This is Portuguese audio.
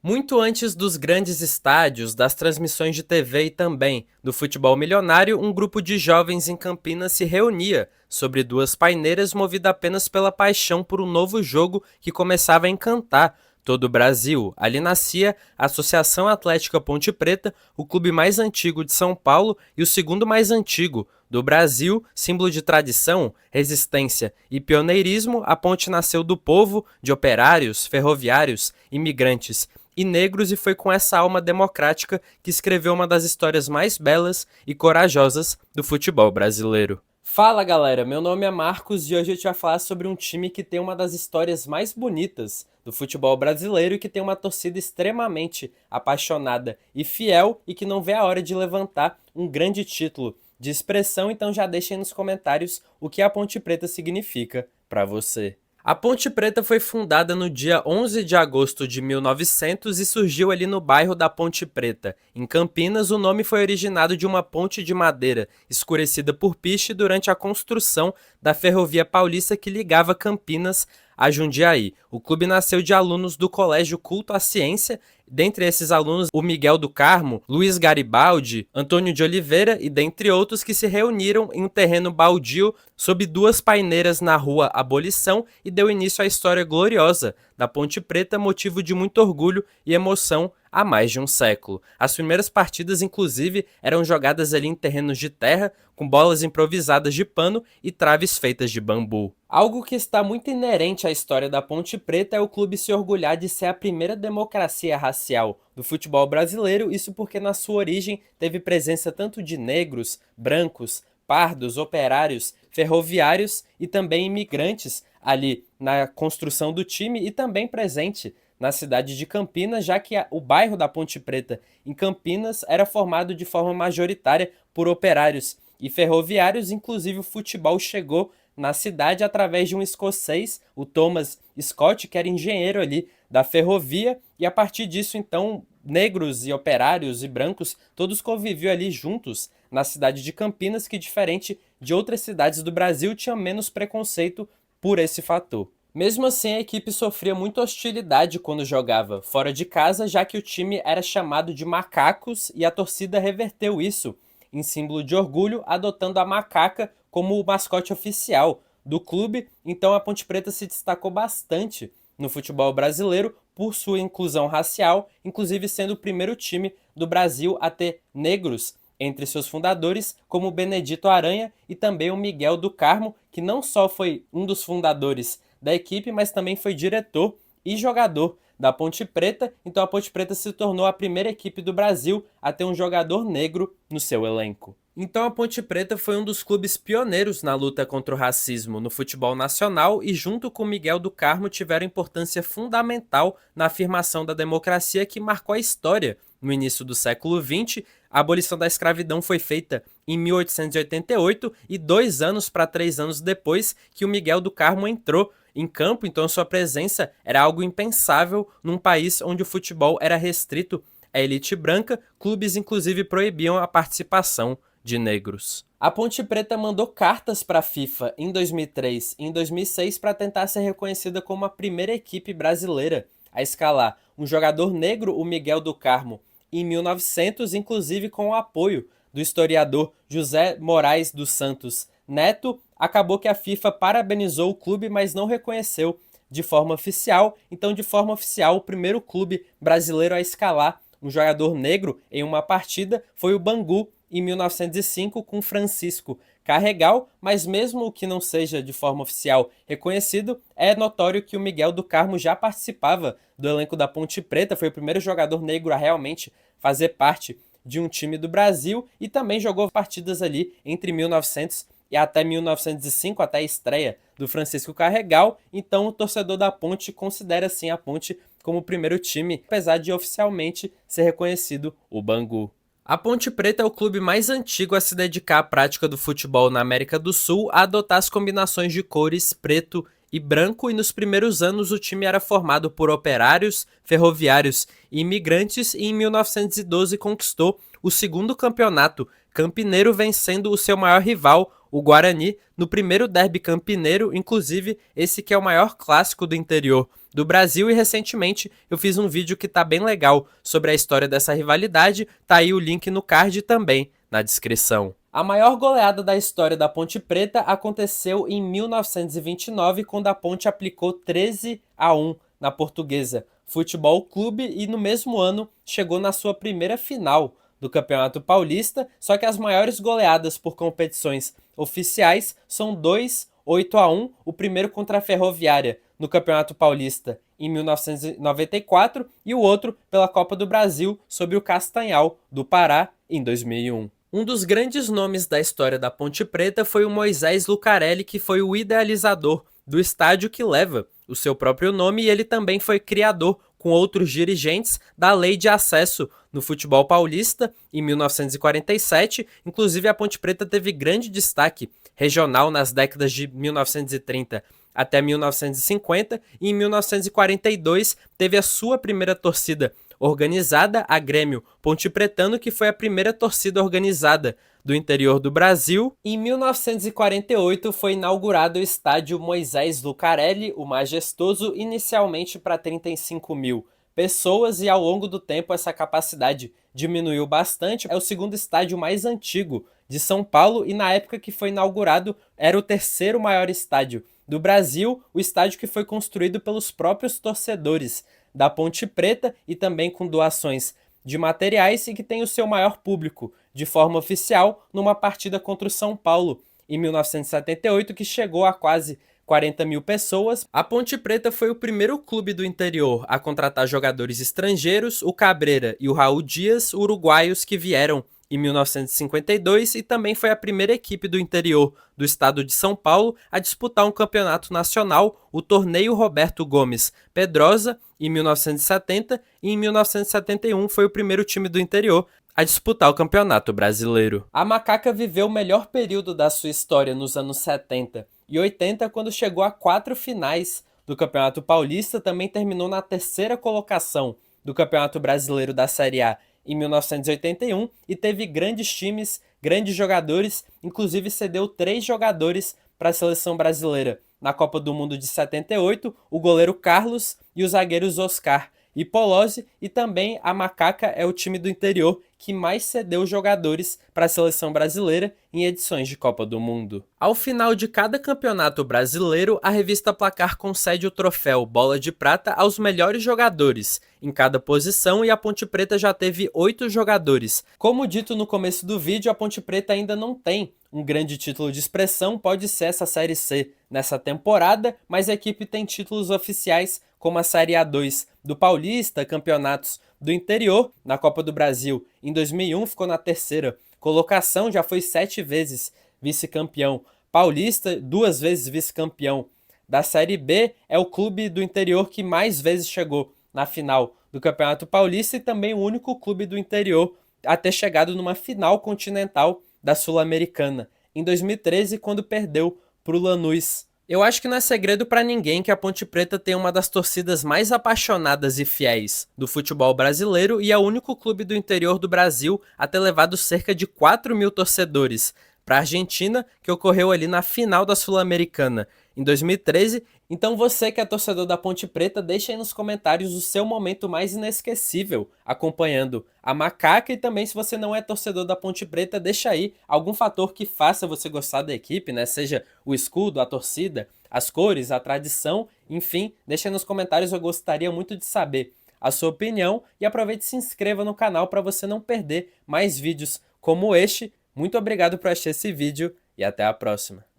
Muito antes dos grandes estádios, das transmissões de TV e também do futebol milionário, um grupo de jovens em Campinas se reunia sobre duas paineiras movida apenas pela paixão por um novo jogo que começava a encantar todo o Brasil. Ali nascia a Associação Atlética Ponte Preta, o clube mais antigo de São Paulo e o segundo mais antigo do Brasil, símbolo de tradição, resistência e pioneirismo. A ponte nasceu do povo, de operários, ferroviários, imigrantes e negros, e foi com essa alma democrática que escreveu uma das histórias mais belas e corajosas do futebol brasileiro. Fala galera, meu nome é Marcos e hoje eu te vou falar sobre um time que tem uma das histórias mais bonitas do futebol brasileiro e que tem uma torcida extremamente apaixonada e fiel e que não vê a hora de levantar um grande título de expressão. Então já deixem nos comentários o que a Ponte Preta significa para você. A Ponte Preta foi fundada no dia 11 de agosto de 1900 e surgiu ali no bairro da Ponte Preta. Em Campinas, o nome foi originado de uma ponte de madeira escurecida por piche durante a construção da ferrovia paulista que ligava Campinas a Jundiaí. O clube nasceu de alunos do Colégio Culto à Ciência. Dentre esses alunos, o Miguel do Carmo, Luiz Garibaldi, Antônio de Oliveira e dentre outros, que se reuniram em um terreno baldio sob duas paineiras na rua Abolição e deu início à história gloriosa da Ponte Preta, motivo de muito orgulho e emoção há mais de um século. As primeiras partidas, inclusive, eram jogadas ali em terrenos de terra, com bolas improvisadas de pano e traves feitas de bambu. Algo que está muito inerente à história da Ponte Preta é o clube se orgulhar de ser a primeira democracia racial do futebol brasileiro, isso porque na sua origem teve presença tanto de negros, brancos, pardos, operários, ferroviários e também imigrantes ali na construção do time e também presente na cidade de Campinas, já que o bairro da Ponte Preta em Campinas era formado de forma majoritária por operários e ferroviários. Inclusive o futebol chegou na cidade através de um escocês, o Thomas Scott, que era engenheiro ali da ferrovia, e a partir disso então negros e operários e brancos todos conviviam ali juntos na cidade de Campinas, que diferente de outras cidades do Brasil tinha menos preconceito por esse fator. Mesmo assim, a equipe sofria muita hostilidade quando jogava fora de casa, já que o time era chamado de macacos e a torcida reverteu isso em símbolo de orgulho, adotando a macaca como o mascote oficial do clube. Então a Ponte Preta se destacou bastante no futebol brasileiro por sua inclusão racial, inclusive sendo o primeiro time do Brasil a ter negros entre seus fundadores, como o Benedito Aranha e também o Miguel do Carmo, que não só foi um dos fundadores da equipe, mas também foi diretor e jogador da Ponte Preta. Então a Ponte Preta se tornou a primeira equipe do Brasil a ter um jogador negro no seu elenco. Então a Ponte Preta foi um dos clubes pioneiros na luta contra o racismo no futebol nacional e junto com Miguel do Carmo tiveram importância fundamental na afirmação da democracia que marcou a história no início do século XX. A abolição da escravidão foi feita em 1888 e 2 anos para 3 anos depois que o Miguel do Carmo entrou em campo, então sua presença era algo impensável num país onde o futebol era restrito à elite branca. Clubes inclusive proibiam a participação de negros. A Ponte Preta mandou cartas para a FIFA em 2003 e em 2006 para tentar ser reconhecida como a primeira equipe brasileira a escalar um jogador negro, o Miguel do Carmo, em 1900, inclusive com o apoio do historiador José Moraes dos Santos Neto. Acabou que a FIFA parabenizou o clube, mas não reconheceu de forma oficial. Então, de forma oficial, o primeiro clube brasileiro a escalar um jogador negro em uma partida foi o Bangu, em 1905, com Francisco Carregal, mas mesmo que não seja de forma oficial reconhecido, é notório que o Miguel do Carmo já participava do elenco da Ponte Preta, foi o primeiro jogador negro a realmente fazer parte de um time do Brasil e também jogou partidas ali entre 1900 e até 1905, até a estreia do Francisco Carregal. Então o torcedor da Ponte considera sim a Ponte como o primeiro time, apesar de oficialmente ser reconhecido o Bangu. A Ponte Preta é o clube mais antigo a se dedicar à prática do futebol na América do Sul, a adotar as combinações de cores preto e branco, e nos primeiros anos o time era formado por operários, ferroviários e imigrantes, e em 1912 conquistou o segundo campeonato campineiro, vencendo o seu maior rival, o Guarani no primeiro derby campineiro, inclusive esse que é o maior clássico do interior do Brasil, e recentemente eu fiz um vídeo que tá bem legal sobre a história dessa rivalidade, tá aí o link no card e também na descrição. A maior goleada da história da Ponte Preta aconteceu em 1929, quando a Ponte aplicou 13-1 na Portuguesa Futebol Clube e no mesmo ano chegou na sua primeira final do Campeonato Paulista, só que as maiores goleadas por competições oficiais são 2-8-1, o primeiro contra a Ferroviária no Campeonato Paulista em 1994 e o outro pela Copa do Brasil sobre o Castanhal do Pará em 2001. Um dos grandes nomes da história da Ponte Preta foi o Moisés Lucarelli, que foi o idealizador do estádio que leva o seu próprio nome, e ele também foi criador, com outros dirigentes, da Lei de Acesso no futebol paulista em 1947. Inclusive, a Ponte Preta teve grande destaque regional nas décadas de 1930 até 1950, e em 1942 teve a sua primeira torcida organizada, a Grêmio Ponte Pretano, que foi a primeira torcida organizada do interior do Brasil. Em 1948 foi inaugurado o estádio Moisés Lucarelli, o majestoso, inicialmente para 35 mil pessoas, e ao longo do tempo essa capacidade diminuiu bastante. É o segundo estádio mais antigo de São Paulo e na época que foi inaugurado era o terceiro maior estádio do Brasil, o estádio que foi construído pelos próprios torcedores da Ponte Preta e também com doações de materiais, e que tem o seu maior público de forma oficial numa partida contra o São Paulo em 1978, que chegou a quase 40 mil pessoas. A Ponte Preta foi o primeiro clube do interior a contratar jogadores estrangeiros, o Cabreira e o Raul Dias, uruguaios, que vieram em 1952, e também foi a primeira equipe do interior do estado de São Paulo a disputar um campeonato nacional, o Torneio Roberto Gomes Pedrosa, em 1970, e em 1971 foi o primeiro time do interior a disputar o Campeonato Brasileiro. A Macaca viveu o melhor período da sua história nos anos 70 e 80, quando chegou a 4 finais do Campeonato Paulista, também terminou na terceira colocação do Campeonato Brasileiro da Série A em 1981 e teve grandes times, grandes jogadores, inclusive cedeu 3 jogadores para a seleção brasileira na Copa do Mundo de 78, o goleiro Carlos e os zagueiros Oscar e Polozzi, e também a Macaca é o time do interior que mais cedeu jogadores para a seleção brasileira em edições de Copa do Mundo. Ao final de cada campeonato brasileiro, a revista Placar concede o troféu Bola de Prata aos melhores jogadores em cada posição, e a Ponte Preta já teve 8 jogadores. Como dito no começo do vídeo, a Ponte Preta ainda não tem um grande título de expressão, pode ser essa Série C nessa temporada, mas a equipe tem títulos oficiais como a Série A2 do Paulista, campeonatos do interior. Na Copa do Brasil em 2001 ficou na terceira colocação, já foi 7 vezes vice-campeão paulista, 2 vezes vice-campeão da Série B, é o clube do interior que mais vezes chegou na final do Campeonato Paulista e também o único clube do interior a ter chegado numa final continental da Sul-Americana, em 2013, quando perdeu para o Lanús. Eu acho que não é segredo para ninguém que a Ponte Preta tem uma das torcidas mais apaixonadas e fiéis do futebol brasileiro e é o único clube do interior do Brasil a ter levado cerca de 4 mil torcedores para a Argentina, que ocorreu ali na final da Sul-Americana em 2013. Então você que é torcedor da Ponte Preta, deixa aí nos comentários o seu momento mais inesquecível acompanhando a Macaca, e também se você não é torcedor da Ponte Preta, deixa aí algum fator que faça você gostar da equipe, né? Seja o escudo, a torcida, as cores, a tradição, enfim, deixa aí nos comentários, eu gostaria muito de saber a sua opinião, e aproveite e se inscreva no canal para você não perder mais vídeos como este. Muito obrigado por assistir esse vídeo e até a próxima.